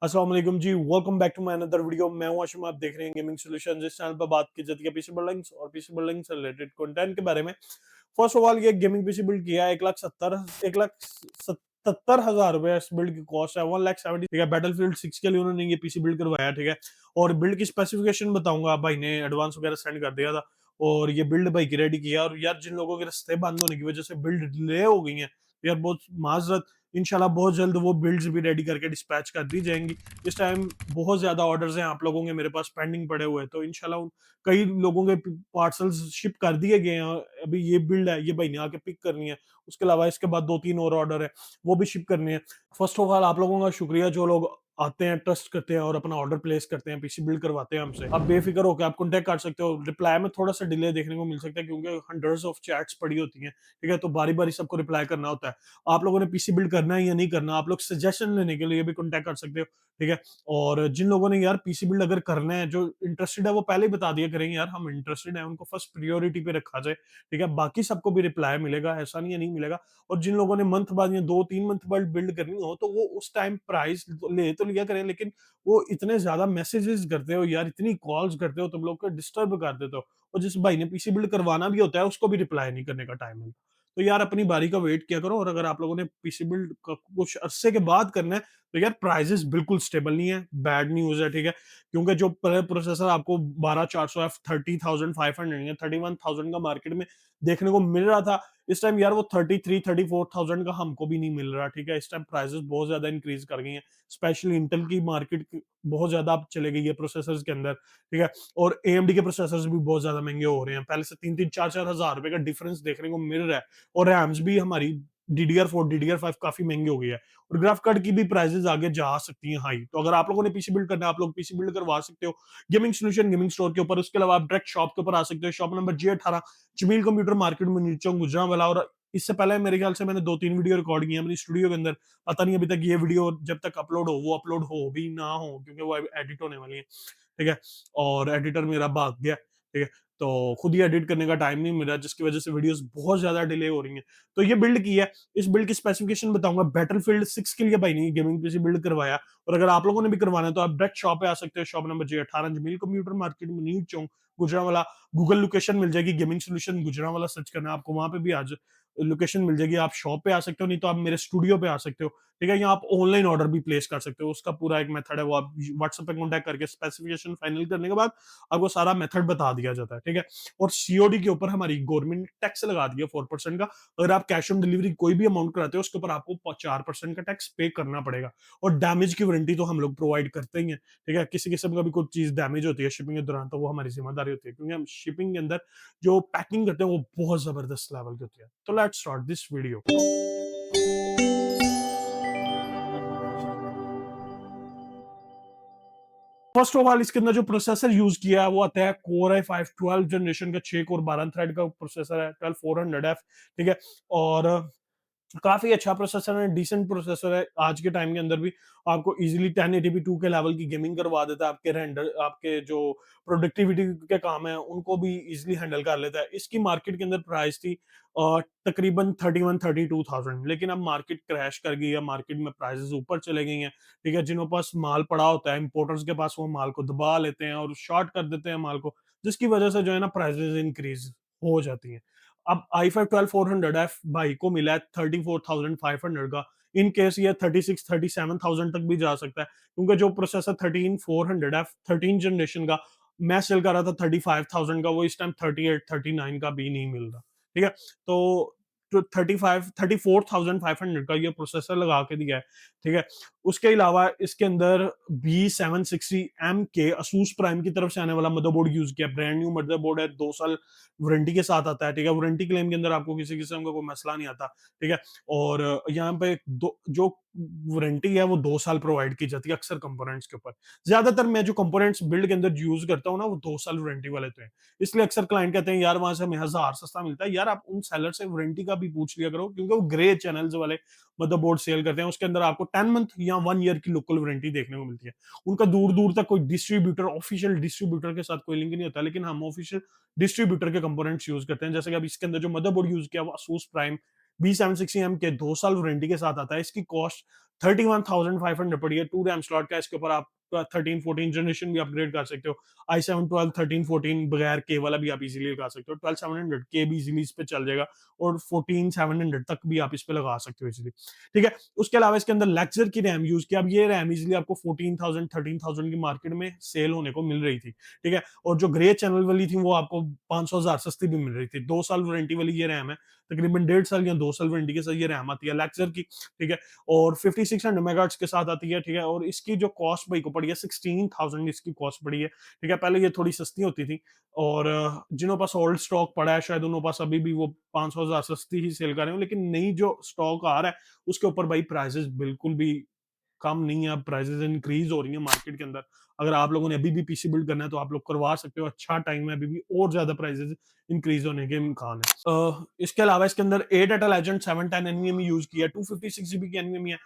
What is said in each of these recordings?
अस्सलाम वालेकुम जी, welcome back to my another video. मैं हूं आशिम, आप देख रहे हैं गेमिंग सॉल्यूशंस। इस चैनल पर बात की जाती है पीसी बिल्डिंग्स और पीसी बिल्डिंग से रिलेटेड कंटेंट के बारे में। फर्स्ट ऑफ ऑल, ये गेमिंग पीसी बिल्ड किया है 1,77,000 रुपए इस बिल्ड की कॉस्ट है। 1,70,000, ठीक है। बैटलफील्ड 6 के लिए उन्होंने ये पीसी बिल्ड करवाया, ठीक है। और बिल्ड की स्पेसिफिकेशन बताऊंगा, भाई ने एडवांस वगैरह सेंड कर दिया था और ये बिल्ड भाई की रेडी किया। और यार, जिन लोगों के रास्ते बंद होने की वजह से बिल्ड डिले हो गई है, यार बहुत माजरत। इंशाल्लाह बहुत जल्द वो बिल्ड्स भी रेडी करके डिस्पैच कर दी जाएंगी। इस टाइम बहुत ज्यादा ऑर्डर्स हैं आप लोगों के मेरे पास पेंडिंग पड़े हुए हैं, तो इंशाल्लाह कई लोगों के पार्सल्स शिप कर दिए गए हैं। अभी ये बिल्ड है, ये भाई ने आके पिक करनी है। उसके अलावा इसके बाद 2-3 और ऑर्डर है, वो भी शिप करने हैं। फर्स्ट ऑफ ऑल, आप लोगों का शुक्रिया जो लोग आते हैं, ट्रस्ट करते हैं और अपना ऑर्डर प्लेस करते हैं, पीसी बिल्ड करवाते हैं हमसे। आप बेफिक्र होकर आप कॉन्टेक्ट कर सकते हो। रिप्लाई में थोड़ा सा डिले देखने को मिल सकता है क्योंकि हंड्रेड्स ऑफ चैट्स पड़ी होती हैं, ठीक है। तो बारी बारी सबको रिप्लाई करना होता है। आप लोगों ने पीसी बिल्ड करना है या नहीं करना, आप लोग सजेशन लेने के लिए भी कॉन्टेक्ट कर सकते हो, ठीक है। और जिन लोगों ने यार पीसी बिल्ड अगर करना है, जो इंटरेस्टेड है, वो पहले ही बता दिया करेंगे यार हम इंटरेस्टेड है, उनको फर्स्ट प्रायोरिटी पे रखा जाए, ठीक है। बाकी सबको भी रिप्लाई मिलेगा, ऐसा नहीं है नहीं मिलेगा। और जिन लोगों ने मंथ बाद या 2-3 मंथ बाद बिल्ड करनी हो, तो वो उस टाइम प्राइस ले तो लिया करें, लेकिन वो इतने ज्यादा मैसेजेस करते हो यार, इतनी कॉल्स करते हो, तुम लोग को डिस्टर्ब कर देते हो। और जिस भाई ने पीसी बिल्ड करवाना भी होता है, उसको भी रिप्लाई नहीं करने का टाइम मिलता। तो यार, अपनी बारी का वेट किया करो। और अगर आप लोगों ने पीसी बिल्ड कुछ अरसे के बाद करना है, तो यार प्राइजेस बिल्कुल स्टेबल नहीं है, बैड न्यूज है, ठीक है। क्योंकि जो प्रोसेसर आपको 12,400 F 30,500 या 31,000 का मार्केट में देखने को मिल रहा था, इस टाइम यार वो 33-34,000 का हमको भी नहीं मिल रहा, ठीक है। इस टाइम प्राइसेस बहुत ज्यादा इंक्रीज कर गई हैं। स्पेशली इंटेल की मार्केट बहुत ज्यादा अब चले गई है प्रोसेसर्स के अंदर, ठीक है। और एएमडी के प्रोसेसर्स भी बहुत ज्यादा महंगे हो रहे हैं, पहले से 3-3 4-4 हजार रुपए का डिफरेंस देखने को मिल रहा है। और रैम्स भी हमारी DDR4 DDR5 काफी महंगी हो गई है। और ग्राफ कार्ड की भी प्राइसेस आगे जा सकती हैं हाई। तो अगर आप लोगों ने पीसी बिल्ड करना है, आप लोग पीसी बिल्ड करवा सकते हो गेमिंग सोल्यूशन गेमिंग स्टोर के ऊपर। उसके अलावा आप डायरेक्ट शॉप के ऊपर आ सकते हो, shop number G18, Jameel computer market में, नीचे गुजरांवाला। और इससे पहले मेरे ख्याल से मैंने 2-3 वीडियो रिकॉर्ड की है अपनी स्टूडियो के अंदर। पता नहीं अभी तक ये वीडियो जब तक अपलोड हो, वो अपलोड हो भी ना हो, क्योंकि वो एडिट होने वाली है, ठीक है। और एडिटर मेरा भाग गया, ठीक है। तो खुद ही एडिट करने का टाइम नहीं मिला, जिसकी वजह से वीडियोस बहुत ज्यादा डिले हो रही हैं। तो ये बिल्ड की है, इस बिल्ड की स्पेसिफिकेशन बताऊंगा। बैटलफील्ड 6 के लिए भाई ने गेमिंग पीसी बिल्ड करवाया। और अगर आप लोगों ने भी करवाना है, तो आप डायरेक्ट शॉप पे आ सकते हो, shop number G18, Jameel computer market में, नीट चौक, गुजरांवाला। गूगल लोकेशन मिल जाएगी, गेमिंग सोल्यूशन गुजरांवाला सर्च करना, आपको वहां पे भी आज लोकेशन मिल जाएगी। आप शॉप पे आ सकते हो, नहीं तो आप मेरे स्टूडियो पे आ सकते हो, ठीक है। यहाँ आप ऑनलाइन ऑर्डर भी प्लेस कर सकते हो, उसका पूरा एक मेथड है, वो आप व्हाट्सएप पे कॉन्टैक्ट करके स्पेसिफिकेशन फाइनल करने के बाद आपको सारा मेथड बता दिया जाता है, ठीक है। और सीओडी के ऊपर हमारी गवर्नमेंट ने टैक्स लगा दिया 4% का। अगर आप कैश ऑन डिलीवरी कोई भी अमाउंट कराते हो, उसके ऊपर आपको 4% का टैक्स पे करना पड़ेगा। और डैमेज की वारंटी तो हम लोग प्रोवाइड करते ही हैं, ठीक है। किसी किस्म का भी कोई चीज डैमेज होती है शिपिंग के दौरान, तो वो हमारी जिम्मेदारी होती है, क्योंकि हम शिपिंग के अंदर जो पैकिंग करते हैं वो बहुत जबरदस्त लेवल की होती है। तो let's start this video. First of all, इसके अंदर जो प्रोसेसर यूज किया है वो आता है कोर i5 12 जनरेशन का, 6 कोर 12 थ्रेड का प्रोसेसर है, 12400F, ठीक है। और काफी अच्छा प्रोसेसर है, डिसेंट प्रोसेसर है। आज के टाइम के अंदर भी आपको इजीली 1080p 2K लेवल की गेमिंग करवा देता है। आपके रेंडर, आपके जो प्रोडक्टिविटी के काम है, उनको भी इजीली हैंडल कर लेता है। इसकी मार्केट के अंदर प्राइस थी तकरीबन 31-32,000, लेकिन अब मार्केट क्रैश कर गई है, मार्केट में प्राइसेस ऊपर चले गई हैं, ठीक है। जिनके पास माल पड़ा होता है, इंपोर्टर्स के पास, वो माल को दबा लेते हैं और शॉर्ट कर देते हैं माल को, जिसकी वजह से जो है ना प्राइसेस इंक्रीज हो जाती हैं। अब i5 12400F भाई को मिला है 34,500 का। इन केस ये 36-37,000 तक भी जा सकता है, क्योंकि जो प्रोसेसर 13400F 13 जनरेशन का मैं सेल कर रहा था 35,000 का, वो इस टाइम 38-39 का भी नहीं मिल रहा, ठीक है। तो जो 34,500 का ये प्रोसेसर लगा के दिया है, ठीक है। उसके अलावा इसके अंदर B760M के Asus प्राइम की तरफ से आने वाला मदरबोर्ड यूज किया, ब्रांड न्यू मदरबोर्ड है, 2 साल वारंटी के साथ आता है, ठीक है। वारंटी क्लेम के अंदर आपको किसी किस्म का कोई मसला नहीं आता, ठीक है। और यहाँ पे जो वारंटी है वो 2 साल प्रोवाइड की जाती है अक्सर कंपोनेंट्स के ऊपर। ज्यादातर मैं जो कंपोनेंट्स बिल्ड के अंदर यूज करता हूँ ना, वो 2 साल वारंटी वाले तो हैं। इसलिए अक्सर क्लाइंट कहते हैं यार वहां से हमें 1000 सस्ता मिलता है। यार आप उन सेलर से वारंटी का भी पूछ लिया करो, क्योंकि वो ग्रे चैनल्स वाले मदरबोर्ड सेल करते हैं, उसके अंदर आपको 10 मंथ या 1 ईयर की लोकल वारंटी देखने को मिलती है। उनका दूर दूर तक कोई डिस्ट्रीब्यूटर, ऑफिशियल डिस्ट्रीब्यूटर के साथ कोई लिंक नहीं होता, लेकिन हम ऑफिशियल डिस्ट्रीब्यूटर के कंपोनेंट्स यूज करते हैं। जैसे कि अब इसके अंदर जो मदरबोर्ड यूज किया वो Asus प्राइम B760M के 2 साल वारंटी के साथ आता है। इसकी कॉस्ट 31,500 पड़ी है। 2 रैम स्लॉट का, इसके ऊपर आप 13-14 जनरेशन भी अपग्रेड कर सकते हो। i7 12 13-14 बगैर के वाला भी आप इजीली लगा सकते हो। 12700 के भी इजीली इस पे चल जाएगा और 14700 तक भी आप इस पे लगा सकते हो इजीली। ठीक है, उसके अलावा इसके अंदर लेक्चर की रैम यूज किया। अब ये रैम इजीली आपको 14,000 13,000 की मार्केट में सेल होने को मिल रही थी। ठीक है, और जो ग्रे चैनल वाली थी वो आपको 500,000 सस्ती भी मिल रही थी। 2 साल वारंटी वाली ये रैम है, तकरीबन 1.5 साल या 2 साल वारंटी के साथ ये रैम आती है लेक्चर की। ठीक है, और 5600 मेगाहर्ट्ज के साथ आती है। ठीक है, और इसकी जो कॉस्ट भाई को पड़ी है 16,000 इसकी कॉस्ट पड़ी है। ठीक है, पहले ये थोड़ी सस्ती होती थी और जिनों पास ओल्ड स्टॉक पड़ा है शायद उनों पास अभी भी वो 500,000 सस्ती ही सेल कर रहे हो, लेकिन नई जो स्टॉक आ रहा है उसके ऊपर भाई प्राइसेस बिल्कुल भी कम नहीं है। अब प्राइसेस इंक्रीज हो रही है मार्केट के अंदर। अगर आप लोगों ने अभी भी पीसी बिल्ड करना है तो आप लोग करवा सकते हो, अच्छा टाइम है अभी भी, और ज्यादा प्राइसेस इंक्रीज होने के इम्कान है। इसके अलावा इसके अंदर ए डाटा लेजेंड 710 एनवीएमई यूज किया है। 256 जीबी की एनवीएमई है।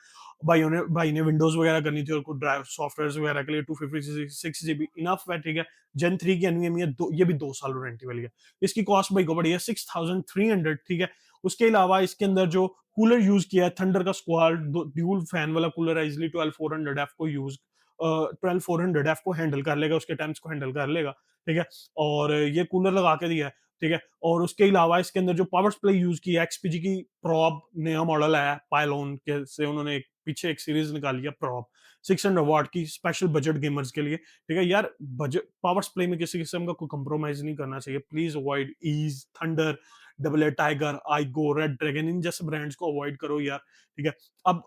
भाई ने विंडोज वगैरह करनी थी और कुछ ड्राइव सॉफ्टवेयर वगैरह के लिए 256 जीबी इनफ है। ठीक है, जेन 3 की एनवीएमई है, ये भी 2 साल वारंटी वाली है। इसकी कॉस्ट भाई को पड़ी है 6,300। ठीक है, उसके अलावा इसके अंदर जो कूलर यूज किया है थंडर का स्क्वाड ड्यूल फैन वाला कूलर है, इजिली 12400F को यूज 12400F को हैंडल कर लेगा, उसके टाइम्स को हैंडल कर लेगा। ठीक है, और ये कूलर लगा के दिया है। ठीक है, और उसके अलावा इसके अंदर जो पावर सप्लाई यूज की है एक्सपीजी की प्रॉब नया मॉडल है पायलोन के से, उन्होंने पीछे एक सीरीज निकाली है प्रॉब 600 वाट की स्पेशल बजट गेमर्स के लिए। ठीक है यार, बजट पावर सप्लाई में किसी किस्म का कोई कंप्रोमाइज नहीं करना चाहिए। Please avoid ease, thunder, double A tiger, iGo, red dragon, इन जैसे ब्रांड्स को अवॉइड करो यार। ठीक है, अब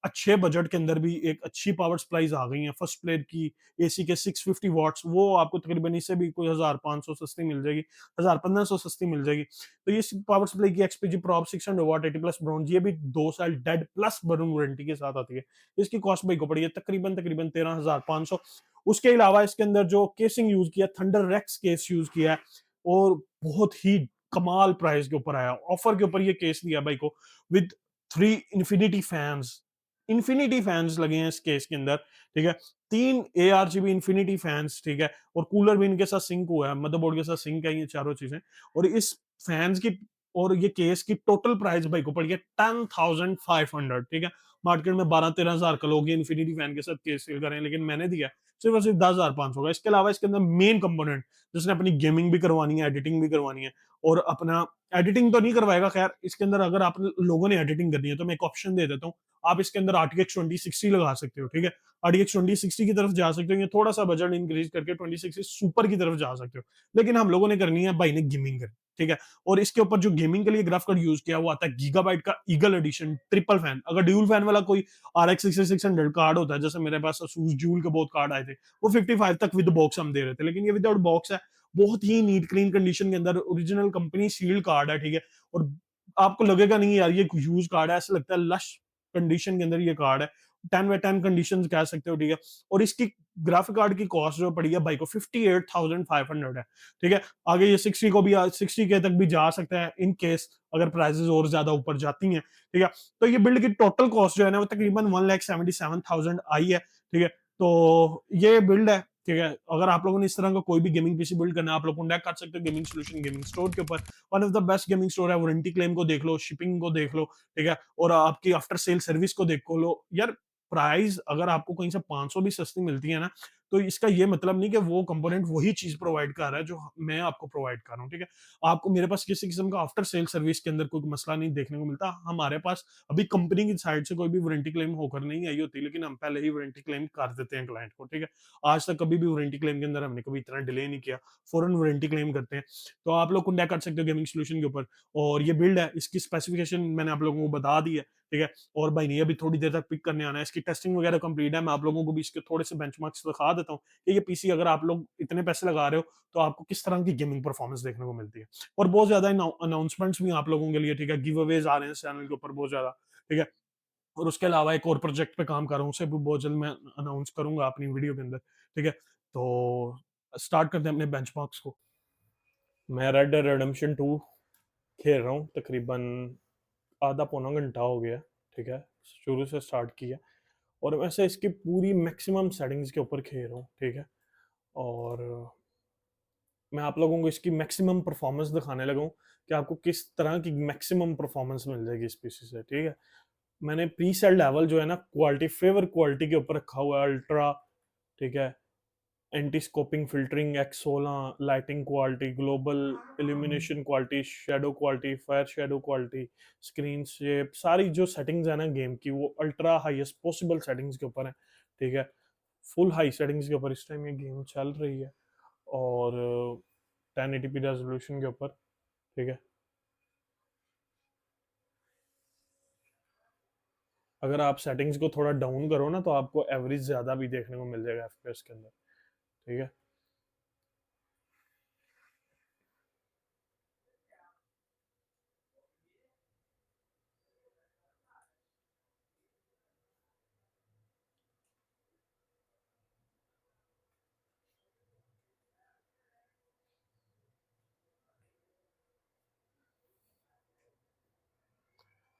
अच्छे बजट के अंदर भी एक अच्छी पावर सप्लाईज आ गई हैं। फर्स्ट प्लेयर की एसी के 650 वाट्स, वो आपको तकरीबन इससे भी कोई 1500 सस्ती मिल जाएगी, 1500 सस्ती मिल जाएगी। तो ये पावर सप्लाई की एक्सपीजी प्रॉप 600 वाट 80 प्लस ब्रॉन्ज, ये भी 2 साल डेड प्लस बलून वारंटी के साथ आती है। इसकी कॉस्ट भाई को पड़ी है तकरीबन तकरीबन 13,500। उसके अलावा इसके अंदर जो केसिंग यूज किया, थंडर रेक्स केस यूज किया है और बहुत ही कमाल प्राइस के ऊपर आया। ऑफर के ऊपर ये केस दिया भाई को विद 3 इन्फिनिटी फैंस लगे हैं इस केस के अंदर। ठीक है, 3 ARGB इन्फिनिटी फैंस। ठीक है, और कूलर भी इनके साथ सिंक हुआ है, मदरबोर्ड के साथ सिंक है ये चारों चीजें। और इस फैंस की और ये केस की टोटल प्राइस भाई को पड़ी है 10,500। ठीक है, मार्केट में 12-13 हजार का लोग ये इन्फिनिटी फैन के साथ केस सेल कर रहे हैं, लेकिन मैंने दिया सिर्फ और सिर्फ 10,500 का। इसके अलावा इसके अंदर मेन कंपोनेंट जिसने अपनी गेमिंग भी करवानी है, एडिटिंग भी करवानी है, और अपना एडिटिंग तो नहीं करवाएगा खैर इसके अंदर, अगर आप लोगों ने एडिटिंग करनी है तो मैं एक ऑप्शन दे देता हूँ। आप इसके अंदर RTX 2060 लगा सकते हो। ठीक है, RTX 2060 की तरफ जा सकते हो, या थोड़ा सा बजट इंक्रीज करके 2060 सुपर की तरफ जा सकते हो, लेकिन हम लोगों ने करनी है भाई ने गेमिंग करनी। ठीक है, और इसके ऊपर जो गेमिंग के लिए ग्राफ कार्ड यूज किया वो आता है गीगाबाइट का ईगल एडिशन ट्रिपल फैन। अगर ड्यूल फैन वाला कोई RX 6600 कार्ड होता है, जैसे मेरे पास Asus ड्यूल के बहुत कार्ड आए थे, वो 55 तक विद बॉक्स हम दे रहे थे, लेकिन ये विदाउट बॉक्स है। बहुत ही नीट क्लीन कंडीशन के अंदर ओरिजिनल कंपनी सील्ड कार्ड है। ठीक है, और आपको लगेगा नहीं यार ये यूज कार्ड है, ऐसा लगता है लश कंडीशन के अंदर ये कार्ड है। 10/10 कंडीशन कह सकते हो। ठीक है, और इसकी ग्राफिक कार्ड की कॉस्ट जो पड़ी है भाई को 58,500 है। ठीक है, आगे ये 60 को भी 60K तक भी जा सकता है इन केस अगर प्राइसेस और ज्यादा ऊपर जाती हैं। ठीक है, तो ये बिल्ड की टोटल कॉस्ट जो है ना वो तकरीबन 1,77,000 आई है। ठीक है, तो ये बिल्ड है। ठीक है, अगर आप लोगों ने इस तरह का कोई भी गेमिंग पीसी बिल्ड करना है, आप लोग कॉन्टैक्ट कर सकते हो गेमिंग सोल्यूशन गेमिंग स्टोर के ऊपर। One of the best gaming store है। वारंटी क्लेम को देख लो, शिपिंग को देख लो। ठीक है, और आपकी आफ्टर सेल सर्विस को देख लो यार। प्राइस अगर आपको कहीं से 500 भी सस्ती मिलती है ना, तो इसका ये मतलब नहीं कि वो कंपोनेंट वही चीज प्रोवाइड कर रहा है जो मैं आपको प्रोवाइड कर रहा हूँ। ठीक है, आपको मेरे पास किसी किस्म का आफ्टर सेल सर्विस के अंदर कोई मसला नहीं देखने को मिलता। हमारे पास अभी कंपनी की साइड से कोई भी वारंटी क्लेम होकर नहीं आई होती, लेकिन हम पहले ही वारंटी क्लेम कर देते हैं क्लाइंट को। ठीक है, आज तक कभी भी वारंटी क्लेम के अंदर हमने कभी इतना डिले नहीं किया, फौरन वारंटी क्लेम करते हैं। तो आप लोग कॉन्टैक्ट कर सकते हो गेमिंग सोल्यूशन के ऊपर। और ये बिल्ड है, इसकी स्पेसिफिकेशन मैंने आप लोगों को बता दी है। ठीक है, और भाई ने अभी थोड़ी देर तक पिक करने आना है, इसकी टेस्टिंग वगैरह कंप्लीट है। मैं आप लोगों को भी इसके थोड़े से बेंचमार्क्स दिखा देता हूँ कि ये पीसी अगर आप लोग इतने पैसे लगा रहे हो तो आपको किस तरह की गेमिंग परफॉर्मेंस देखने को मिलती है। और बहुत ज्यादा अनाउंसमेंट्स भी आप लोगों के लिए। ठीक है, गिव अवेज आ रहे हैं चैनल के ऊपर बहुत ज्यादा। ठीक है, और उसके अलावा एक और प्रोजेक्ट पे काम कर रहा हूँ, उसे भी बहुत जल्द मैं अनाउंस करूंगा अपनी वीडियो के अंदर। ठीक है, तो स्टार्ट करते हैं अपने बेंचमार्क्स को। मैं रेड डेड रिडेम्पशन 2 खेल रहा हूँ, तकरीबन आधा पौना घंटा हो गया। ठीक है, शुरू से स्टार्ट किया, और वैसे इसकी पूरी मैक्सिमम सेटिंग्स के ऊपर खेल रहा हूँ। ठीक है, और मैं आप लोगों को इसकी मैक्सिमम परफॉर्मेंस दिखाने लगा हूँ कि आपको किस तरह की मैक्सिमम परफॉर्मेंस मिल जाएगी इस पीसी से, ठीक है। मैंने प्री सेल लेवल जो है ना क्वालिटी, फेवर क्वालिटी के ऊपर रखा हुआ है, अल्ट्रा, ठीक है। Anti scoping, filtering, X16, lighting quality, global illumination quality, shadow quality, fire shadow quality, screen shape, सारी जो सेटिंग्स है ना गेम की, वो अल्ट्रा हाईएस्ट पॉसिबल सेटिंग्स के ऊपर है, ठीक है। फुल हाई सेटिंग्स के ऊपर इस टाइम ये गेम चल रही है, और 1080p रेजोल्यूशन के ऊपर, ठीक है। अगर आप सेटिंग्स को थोड़ा डाउन करो ना, तो आपको एवरेज ज्यादा भी देखने को मिल जाएगा एफपीएस के अंदर, ठीक है।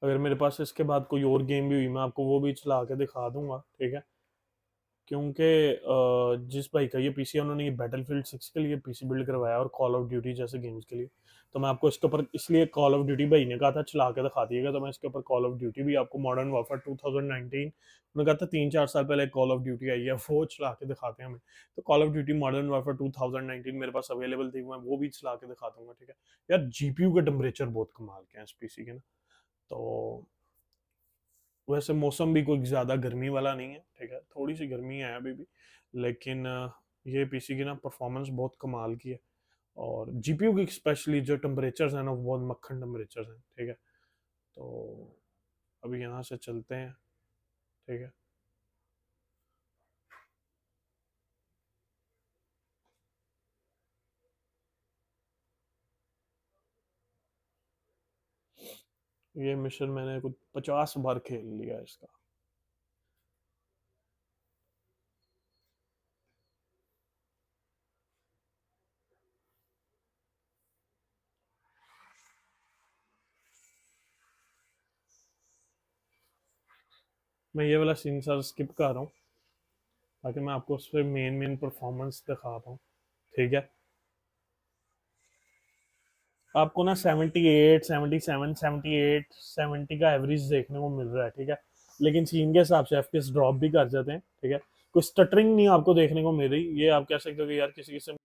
अगर मेरे पास इसके बाद कोई और गेम भी हुई, मैं आपको वो भी चला के दिखा दूंगा, ठीक है। क्योंकि जिस भाई का ये पीसी है, उन्होंने ये बैटलफील्ड 6 के लिए पीसी बिल्ड करवाया, और कॉल ऑफ ड्यूटी जैसे गेम्स के लिए। तो मैं आपको इसके ऊपर, इसलिए कॉल ऑफ ड्यूटी भाई ने कहा था चला के दिखा दिएगा, तो मैं इसके ऊपर कॉल ऑफ ड्यूटी भी आपको, मॉडर्न वारफेयर 2019, उन्होंने कहा था 3-4 साल पहले कॉल ऑफ ड्यूटी आई है, वो चला के दिखाते हैं हमें। तो call of duty modern warfare 2019 मेरे पास अवेलेबल थी, मैं वो भी चला के दिखा दूंगा, ठीक है। यार जीपीयू के टेम्परेचर बहुत कमाल के हैं इस पीसी के ना। तो वैसे मौसम भी कोई ज़्यादा गर्मी वाला नहीं है, ठीक है, थोड़ी सी गर्मी है अभी भी, लेकिन ये पीसी की ना परफॉर्मेंस बहुत कमाल की है। और जीपीयू की स्पेशली जो टेम्परेचर्स हैं ना, वो बहुत मक्खन टेम्परेचर्स हैं, ठीक है। तो अभी यहाँ से चलते हैं, ठीक है। ये मिशन मैंने कुछ 50 बार खेल लिया है इसका। मैं ये वाला सीन सर स्किप कर रहा हूँ, ताकि मैं आपको उस पर मेन मेन परफॉर्मेंस दिखा पाऊँ, ठीक है। आपको ना 78, 77, 78, 70 का एवरेज देखने को मिल रहा है, ठीक है। लेकिन सीन के हिसाब से एफपीएस ड्रॉप भी कर जाते हैं, ठीक है। कोई स्टटरिंग नहीं आपको देखने को मिल रही, ये आप कह सकते हो कि यार किसी किस्म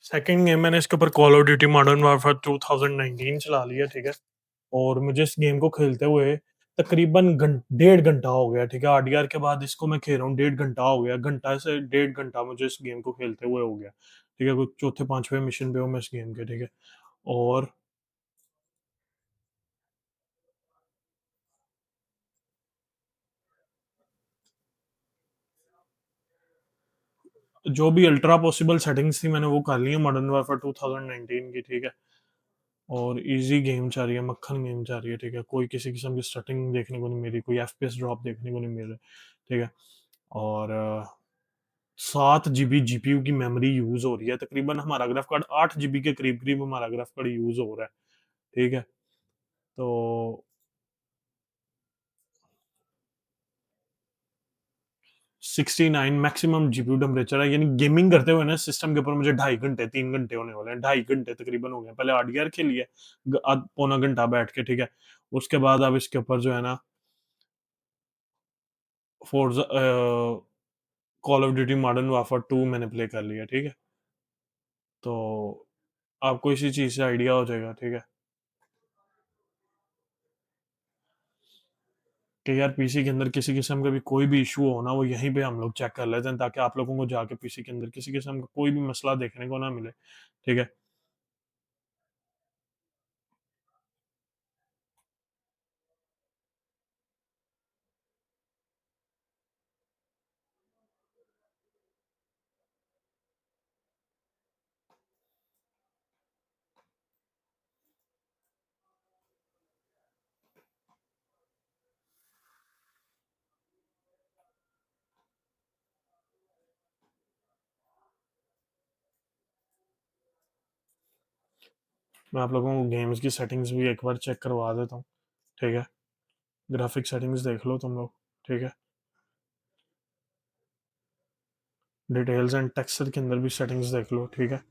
सेकंड गेम मैंने इसके ऊपर call of duty modern warfare 2019 चला लिया, ठीक है? और मुझे इस गेम को खेलते हुए तकरीबन 1.5 घंटा हो गया, ठीक है? आरडीआर के बाद इसको मैं खेल रहा हूँ, 1.5 घंटा हो गया, घंटा से 1.5 घंटा मुझे इस गेम को खेलते हुए हो गया, ठीक है? कुछ चौथे 5वें मिशन पे हूँ मैं इस गेम के, ठीक है? और जो भी अल्ट्रा पॉसिबल सेटिंग्स थी मैंने वो कर ली है मॉडर्न वारफेयर 2019 की, ठीक है? और इजी गेम चल रही है, मक्खन गेम चल रही है, ठीक है? कोई किसी किस्म की स्टटिंग देखने को नहीं मिल रही, कोई एफपीएस ड्रॉप देखने को नहीं मिल रहा, ठीक है? और 7 जीबी जीपीयू की मेमोरी यूज हो रही है, तकरीबन हमारा ग्राफ कार्ड 8 जीबी के करीब करीब हमारा ग्राफ कार्ड यूज हो रहा है, ठीक है? तो 69 मैक्सिमम जीपीयू टेम्परेचर है, यानी गेमिंग करते हुए ना सिस्टम के ऊपर मुझे 2.5 घंटे 3 घंटे होने वाले हैं, 2.5 घंटे तकरीबन हो गए। पहले आरडीआर खेली है पौना घंटा बैठ के, ठीक है? उसके बाद अब इसके ऊपर जो है ना Forza call of duty modern warfare 2 मैंने प्ले कर लिया, ठीक है? तो आपको इसी चीज से आइडिया हो जाएगा, ठीक है? कि यार पीसी के अंदर किसी किस्म का भी कोई भी इशू हो ना, वो यहीं पे हम लोग चेक कर लेते हैं, ताकि आप लोगों को जाके पीसी के अंदर किसी किस्म का कोई भी मसला देखने को ना मिले, ठीक है? मैं आप लोगों को गेम्स की सेटिंग्स भी एक बार चेक करवा देता हूँ, ठीक है? ग्राफिक सेटिंग्स देख लो तुम लोग, ठीक है? डिटेल्स एंड टेक्सचर के अंदर भी सेटिंग्स देख लो, ठीक है?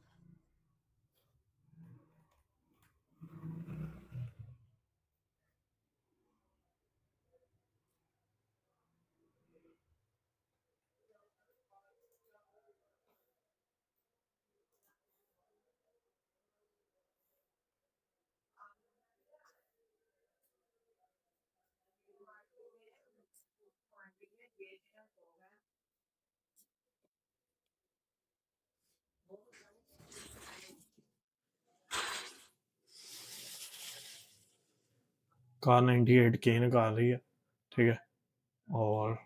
कार 98K निकाल रही है, ठीक है? और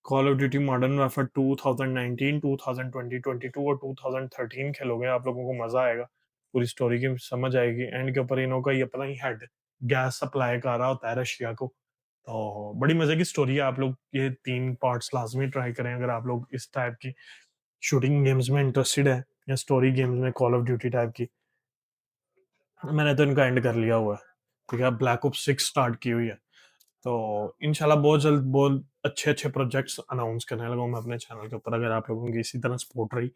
call of duty modern warfare 2019, 2020, 22 और 2013 खेलोगे, आप लोगों को मजा आएगा, पूरी स्टोरी की समझ आएगी। एंड के ऊपर इन्हों का ये अपना ही हेड गैस सप्लाई कर रहा होता है रशिया को। तो बड़ी मजे की स्टोरी है, आप लोग ये 3 पार्ट्स लाजमी ट्राई करें अगर आप लोग इस टाइप की शूटिंग गेम्स में इंटरेस्टेड है, या स्टोरी गेम्स में कॉल ऑफ ड्यूटी टाइप की। मैंने तो इनका एंड कर लिया हुआ है, ठीक है? ब्लैक ओप्स 6 स्टार्ट की हुई है। तो इंशाल्लाह बहुत जल्द बहुत अच्छे-अच्छे प्रोजेक्ट्स अनाउंस करने लगा हूँ मैं अपने चैनल के ऊपर, अगर आप लोगों की इसी तरह सपोर्ट रही